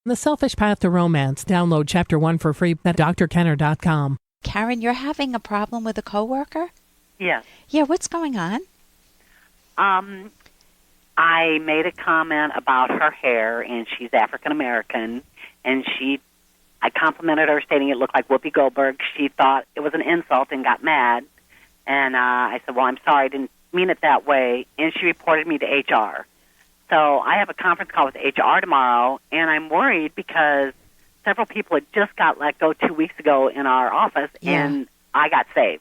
The Selfish Path to Romance. Download Chapter 1 for free at drkenner.com. Karen, you're having a problem with a coworker? Yes. Yeah, what's going on? I made a comment about her hair, and she's African American, and I complimented her, stating it looked like Whoopi Goldberg. She thought it was an insult and got mad, and I said, well, I'm sorry, I didn't mean it that way, and she reported me to HR. So I have a conference call with HR tomorrow, and I'm worried because several people had just got let go 2 weeks ago in our office, and I got saved.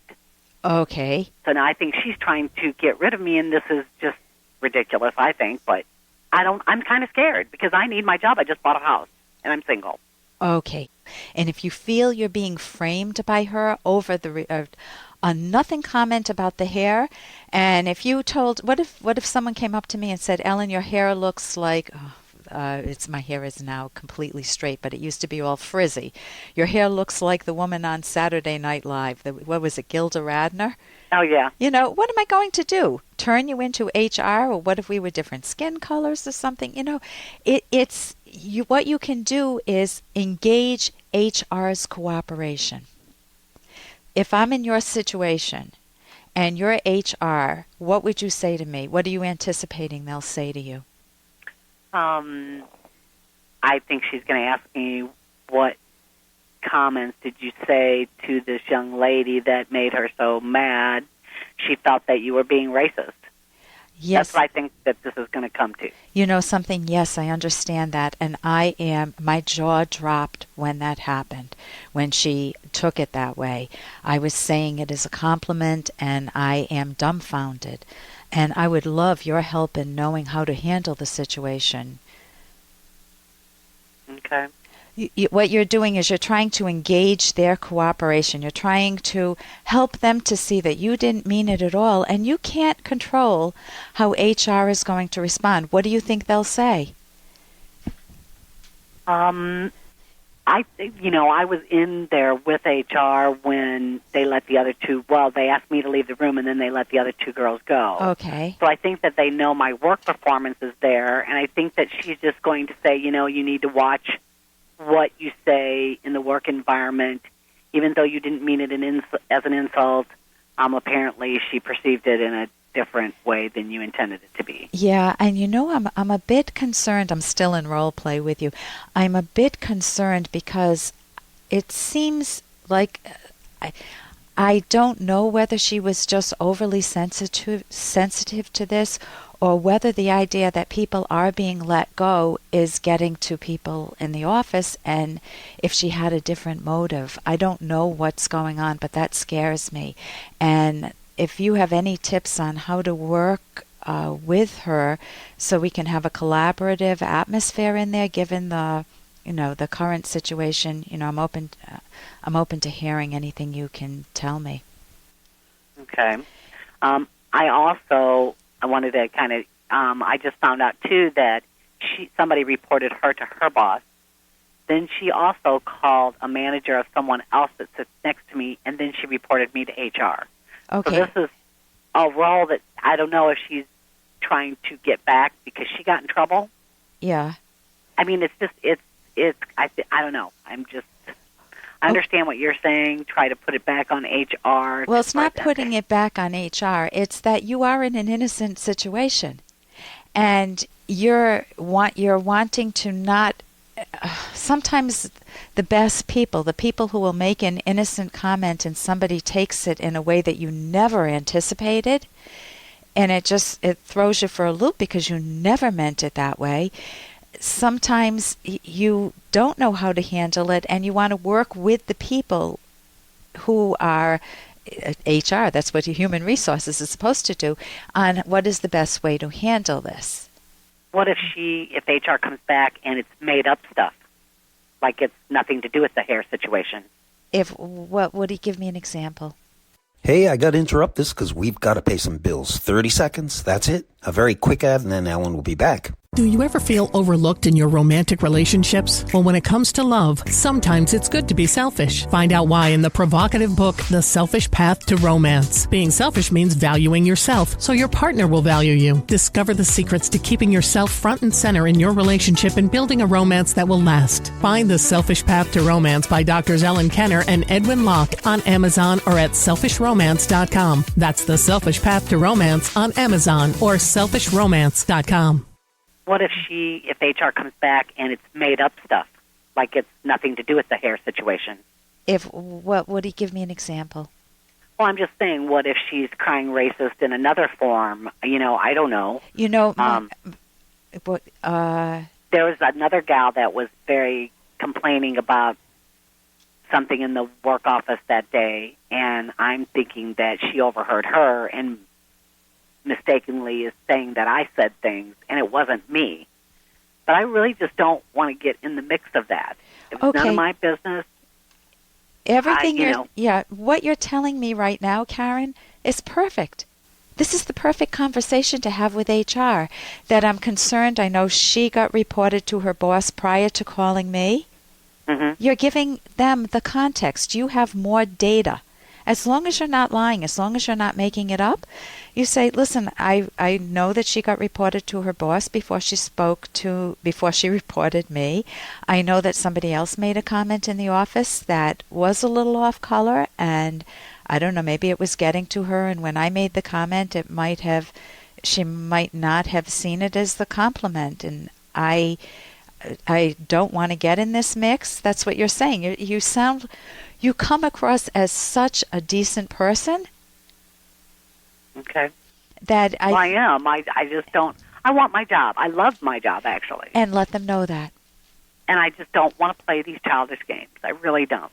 Okay. So now I think she's trying to get rid of me, and this is just ridiculous, I think, but I'm kind of scared because I need my job. I just bought a house, and I'm single. Okay. And if you feel you're being framed by her over a nothing comment about the hair, and if you told, what if someone came up to me and said, Ellen, your hair looks like, my hair is now completely straight, but it used to be all frizzy. Your hair looks like the woman on Saturday Night Live. What was it, Gilda Radner? Oh, yeah. You know, what am I going to do? Turn you into HR? Or what if we were different skin colors or something? You know, what you can do is engage HR's cooperation. If I'm in your situation and you're HR, what would you say to me? What are you anticipating they'll say to you? I think she's going to ask me, what comments did you say to this young lady that made her so mad? She felt that you were being racist. Yes. That's what I think that this is going to come to. You know something? Yes, I understand that. And my jaw dropped when that happened, when she took it that way. I was saying it as a compliment, and I am dumbfounded. And I would love your help in knowing how to handle the situation. Okay. What you're doing is you're trying to engage their cooperation. You're trying to help them to see that you didn't mean it at all, and you can't control how HR is going to respond. What do you think they'll say? I was in there with HR when they let the other two, they asked me to leave the room, and then they let the other two girls go. Okay. So I think that they know my work performance is there, and I think that she's just going to say, you need to watch what you say in the work environment, even though you didn't mean it as an insult. Apparently she perceived it in a different way than you intended it to be. Yeah, and I'm a bit concerned. I'm still in role play with you. I'm a bit concerned because it seems like I don't know whether she was just overly sensitive to this, or whether the idea that people are being let go is getting to people in the office, and if she had a different motive. I don't know what's going on, but that scares me. And if you have any tips on how to work with her so we can have a collaborative atmosphere in there, given the current situation, I'm open to hearing anything you can tell me. Okay. I wanted to kind of, I just found out, too, that somebody reported her to her boss. Then she also called a manager of someone else that sits next to me, and then she reported me to HR. Okay. So this is a role that I don't know if she's trying to get back because she got in trouble. Yeah. I mean, I don't know. I understand what you're saying. Try to put it back on HR. Well, it's not putting it back on HR. It's that you are in an innocent situation, and you're wanting to not. Sometimes the best people, the people who will make an innocent comment, and somebody takes it in a way that you never anticipated, and it throws you for a loop because you never meant it that way. Sometimes you don't know how to handle it, and you want to work with the people who are HR, that's what human resources is supposed to do, on what is the best way to handle this. What if HR comes back and it's made up stuff, like it's nothing to do with the hair situation? What would he give me an example? Hey, I got to interrupt this because we've got to pay some bills. 30 seconds, that's it. a very quick ad, and then Ellen will be back. Do you ever feel overlooked in your romantic relationships? Well, when it comes to love, sometimes it's good to be selfish. Find out why in the provocative book, The Selfish Path to Romance. Being selfish means valuing yourself, so your partner will value you. Discover the secrets to keeping yourself front and center in your relationship and building a romance that will last. Find The Selfish Path to Romance by Drs. Ellen Kenner and Edwin Locke on Amazon or at selfishromance.com. That's The Selfish Path to Romance on Amazon or selfishromance.com. What if HR comes back and it's made up stuff, like it's nothing to do with the hair situation? What would he give me an example? Well, I'm just saying, what if she's crying racist in another form? I don't know. There was another gal that was very complaining about something in the work office that day, and I'm thinking that she overheard her and mistakenly is saying that I said things, and it wasn't me. But I really just don't want to get in the mix of that. It's none of my business. Everything what you're telling me right now, Karen, is perfect. This is the perfect conversation to have with HR. That I'm concerned. I know she got reported to her boss prior to calling me. Mm-hmm. You're giving them the context. You have more data. As long as you're not lying, as long as you're not making it up, you say, listen, I know that she got reported to her boss before she reported me. I know that somebody else made a comment in the office that was a little off color, and I don't know, maybe it was getting to her, and when I made the comment, she might not have seen it as the compliment, and I don't want to get in this mix. That's what you're saying. You come across as such a decent person. Okay. I am. I just don't. I want my job. I love my job, actually. And let them know that. And I just don't want to play these childish games. I really don't.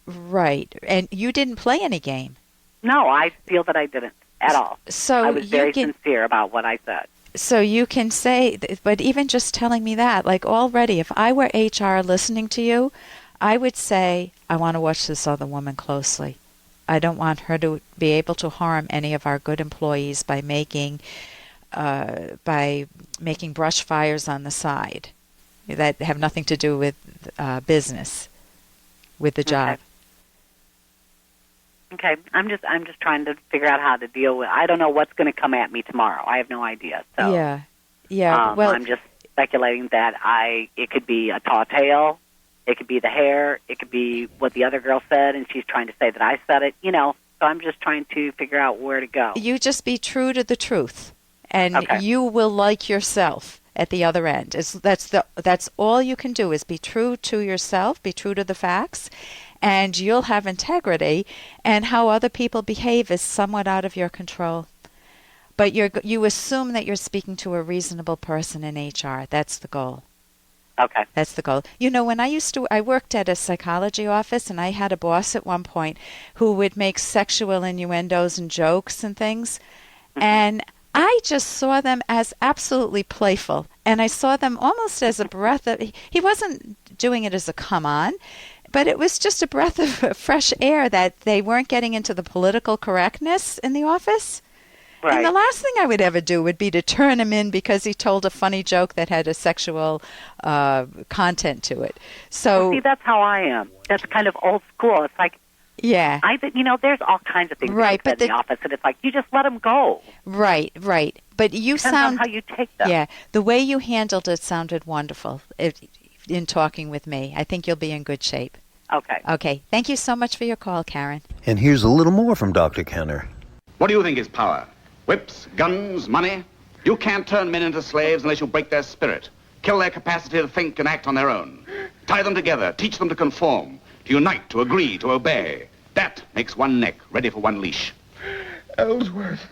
Right. And you didn't play any game. No, I feel that I didn't at all. So I was very sincere about what I said. So you can say, but even just telling me that, like already, if I were HR listening to you, I would say, I want to watch this other woman closely. I don't want her to be able to harm any of our good employees by making brush fires on the side that have nothing to do with business, with the job. Okay, I'm just trying to figure out how to deal with. I don't know what's going to come at me tomorrow. I have no idea. So yeah. Well, I'm just speculating that it could be a tall tale. It could be the hair. It could be what the other girl said, and she's trying to say that I said it. So I'm just trying to figure out where to go. You just be true to the truth, and you will like yourself at the other end. That's all you can do is be true to yourself, be true to the facts, and you'll have integrity. And how other people behave is somewhat out of your control. But you assume that you're speaking to a reasonable person in HR. That's the goal. Okay. That's the goal. When I worked at a psychology office, and I had a boss at one point who would make sexual innuendos and jokes and things, and I just saw them as absolutely playful, and I saw them almost as a breath of, he wasn't doing it as a come on, but it was just a breath of fresh air that they weren't getting into the political correctness in the office. Right. And the last thing I would ever do would be to turn him in because he told a funny joke that had a sexual content to it. So see, that's how I am. That's kind of old school. It's like, yeah, there's all kinds of things in the office, and it's like you just let them go. Right. But you Depends on how you take them. Yeah, the way you handled it sounded wonderful in talking with me. I think you'll be in good shape. Okay. Thank you so much for your call, Karen. And here's a little more from Dr. Kenner. What do you think is power? Whips, guns, money? You can't turn men into slaves unless you break their spirit, kill their capacity to think and act on their own. Tie them together, teach them to conform, to unite, to agree, to obey. That makes one neck ready for one leash. Ellsworth.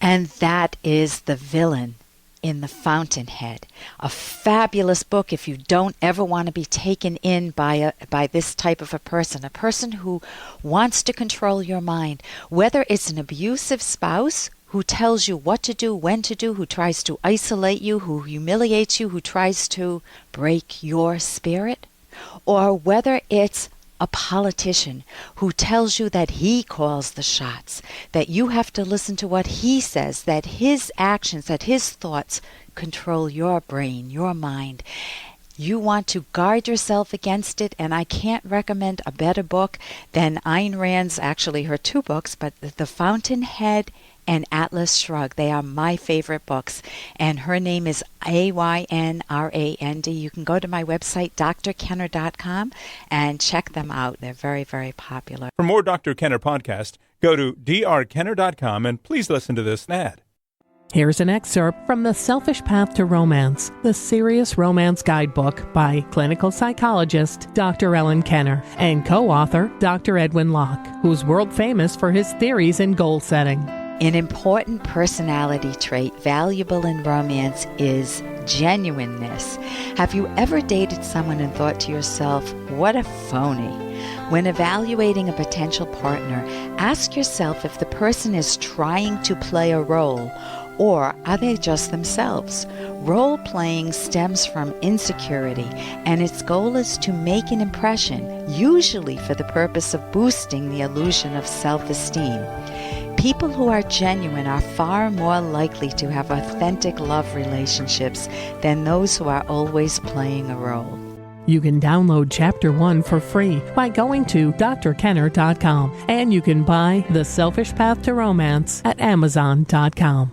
And that is the villain in The Fountainhead, a fabulous book if you don't ever want to be taken in by this type of a person who wants to control your mind, whether it's an abusive spouse who tells you what to do, when to do, who tries to isolate you, who humiliates you, who tries to break your spirit, or whether it's a politician who tells you that he calls the shots, that you have to listen to what he says, that his actions, that his thoughts control your brain, your mind. You want to guard yourself against it, and I can't recommend a better book than Ayn Rand's, actually her two books, but The Fountainhead and Atlas Shrugged. They are my favorite books, and her name is Aynrand. You can go to my website, drkenner.com, and check them out. They're very, very popular. For more Dr. Kenner podcast, go to drkenner.com and please listen to this ad. Here's an excerpt from The Selfish Path to Romance, the Serious Romance Guidebook by clinical psychologist Dr. Ellen Kenner and co-author Dr. Edwin Locke, who's world famous for his theories in goal setting. An important personality trait valuable in romance is genuineness. Have you ever dated someone and thought to yourself, what a phony? When evaluating a potential partner, ask yourself if the person is trying to play a role, or are they just themselves? Role-playing stems from insecurity, and its goal is to make an impression, usually for the purpose of boosting the illusion of self-esteem. People who are genuine are far more likely to have authentic love relationships than those who are always playing a role. You can download Chapter 1 for free by going to drkenner.com, and you can buy The Selfish Path to Romance at amazon.com.